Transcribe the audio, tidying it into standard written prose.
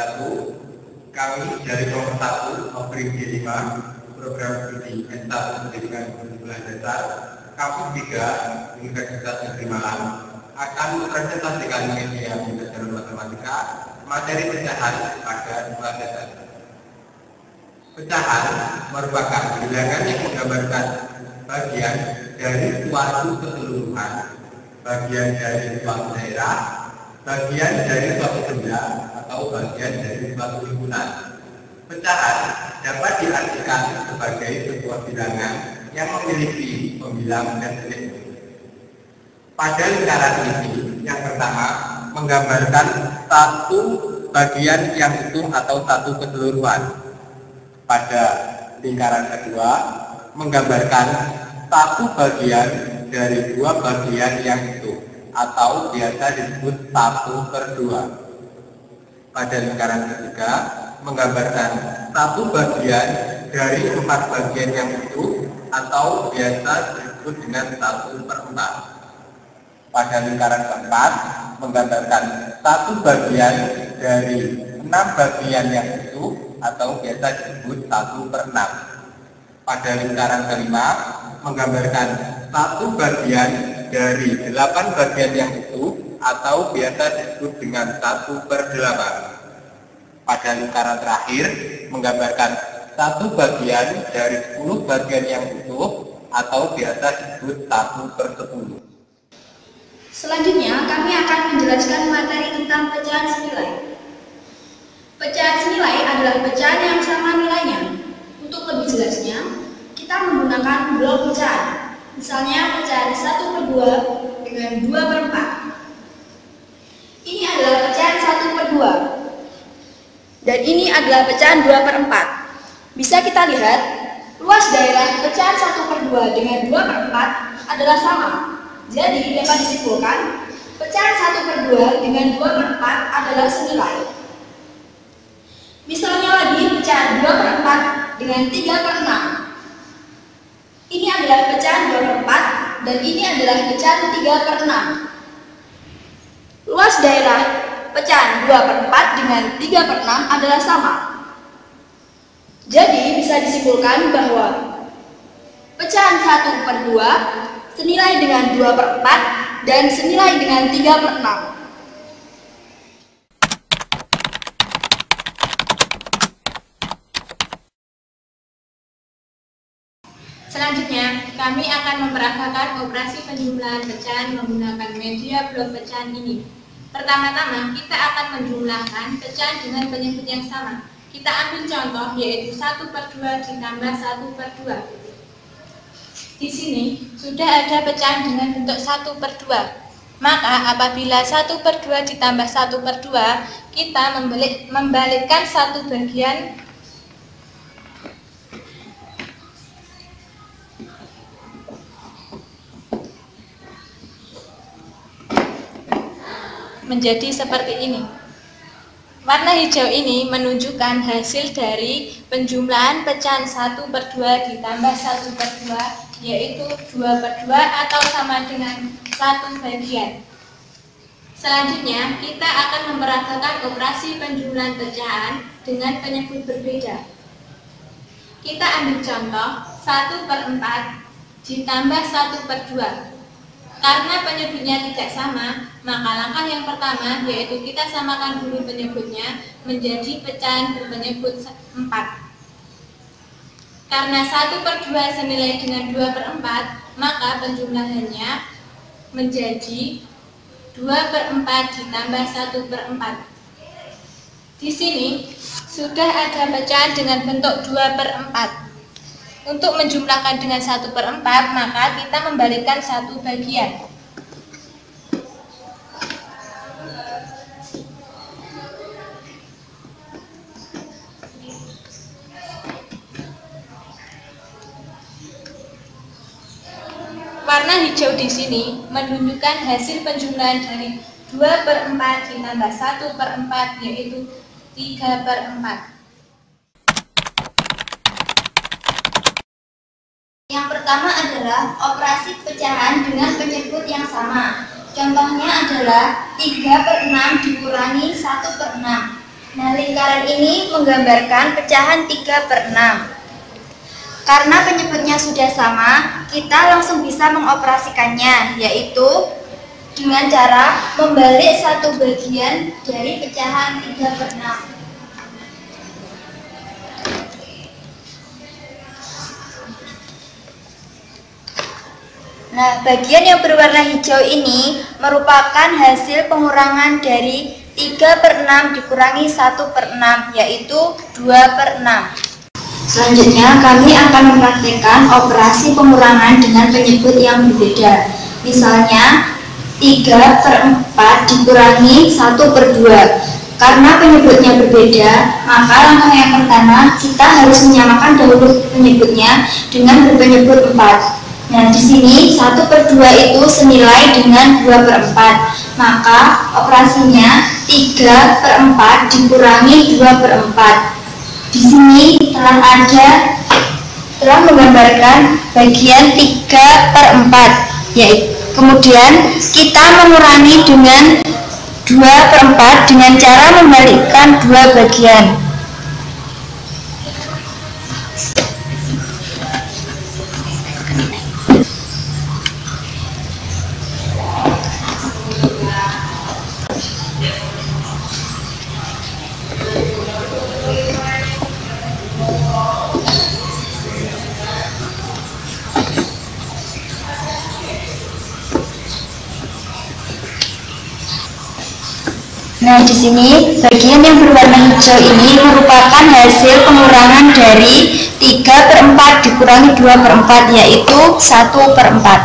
wabarakatuh. Kami dari kelompok 1 Oprim D5 Program Studi S1 Pendidikan Perguruan Dasar Kampus 3 Universitas Negeri Malang akan mempresentasikan media pembelajaran matematika materi pecahan pada sekolah dasar. Pecahan merupakan bilangan yang menggambarkan bagian dari suatu keseluruhan, bagian dari suatu daerah, bagian dari suatu benda, atau bagian dari suatu lingkungan. Pecahan dapat diartikan sebagai sebuah bilangan yang memiliki pembilang dan selisih. Pada lingkaran ini, yang pertama menggambarkan satu bagian yang utuh atau satu keseluruhan. Pada lingkaran kedua menggambarkan satu bagian dari dua bagian yang utuh atau biasa disebut 1/2. Pada lingkaran ketiga menggambarkan satu bagian dari 4 bagian yang utuh atau biasa disebut dengan 1/4. Pada lingkaran keempat menggambarkan satu bagian dari 6 bagian yang utuh atau biasa disebut 1/6. Pada lingkaran kelima menggambarkan satu bagian dari 8 bagian yang utuh atau biasa disebut dengan 1/8. Pada lingkaran terakhir menggambarkan satu bagian dari 10 bagian yang utuh atau biasa disebut 1/10. Selanjutnya kami akan menjelaskan materi tentang pecahan senilai. Pecahan senilai adalah pecahan yang sama nilainya. Untuk lebih jelasnya, kita menggunakan blok pecahan. Misalnya pecahan 1/2 dengan 2/4. Ini adalah pecahan 1/2. Dan ini adalah pecahan 2/4. Bisa kita lihat, luas daerah pecahan 1/2 dengan 2/4 adalah sama. Jadi dapat disimpulkan, pecahan 1/2 dengan 2/4 adalah senilai. Misalnya lagi pecahan 2/4 dengan 3/6. Ini adalah pecahan 2/4 dan ini adalah pecahan 3/6. Luas daerah pecahan 2/4 dengan 3/6 adalah sama. Jadi bisa disimpulkan bahwa pecahan 1/2 senilai dengan 2/4 dan senilai dengan 3/6. Selanjutnya, kami akan memperagakan operasi penjumlahan pecahan menggunakan media blok pecahan ini. Pertama-tama, kita akan menjumlahkan pecahan dengan penyebut yang sama. Kita ambil contoh yaitu 1/2 ditambah 1/2. Di sini sudah ada pecahan dengan bentuk 1/2. Maka apabila 1/2 ditambah 1/2, kita membalikkan satu bagian menjadi seperti ini. Warna hijau ini menunjukkan hasil dari penjumlahan pecahan 1/2 ditambah 1/2, yaitu 2/2 atau sama dengan 1 bagian. Selanjutnya, kita akan memperagakan operasi penjumlahan pecahan dengan penyebut berbeda. Kita ambil contoh 1/4 ditambah 1/2. Karena penyebutnya tidak sama, maka langkah yang pertama yaitu kita samakan dulu penyebutnya menjadi pecahan berpenyebut 4. Karena 1/2 senilai dengan 2/4, maka penjumlahannya menjadi 2/4 ditambah 1/4. Di sini sudah ada pecahan dengan bentuk 2/4. Untuk menjumlahkan dengan 1/4, maka kita membalikkan satu bagian. Warna hijau di sini menunjukkan hasil penjumlahan dari 2/4 ditambah 1/4, yaitu 3/4. Yang pertama adalah operasi pecahan dengan penyebut yang sama. Contohnya adalah 3/6 dikurangi 1/6. Nah, lingkaran ini menggambarkan pecahan 3/6. Karena penyebutnya sudah sama, kita langsung bisa mengoperasikannya, yaitu dengan cara membalik satu bagian dari pecahan 3/6. Nah, bagian yang berwarna hijau ini merupakan hasil pengurangan dari 3/6 dikurangi 1/6, yaitu 2/6. Selanjutnya, kami akan mempraktikkan operasi pengurangan dengan penyebut yang berbeda. Misalnya, 3/4 dikurangi 1/2. Karena penyebutnya berbeda, maka langkah yang pertama kita harus menyamakan dahulu penyebutnya dengan berpenyebut 4. Nah, di sini 1/2 itu senilai dengan 2/4. Maka operasinya 3/4 dikurangi 2/4. Di sini telah menggambarkan bagian 3/4. Yaitu kemudian kita mengurangi dengan 2/4 dengan cara membalikkan dua bagian. Nah, di sini bagian yang berwarna hijau ini merupakan hasil pengurangan dari 3/4 dikurangi 2/4, yaitu 1/4.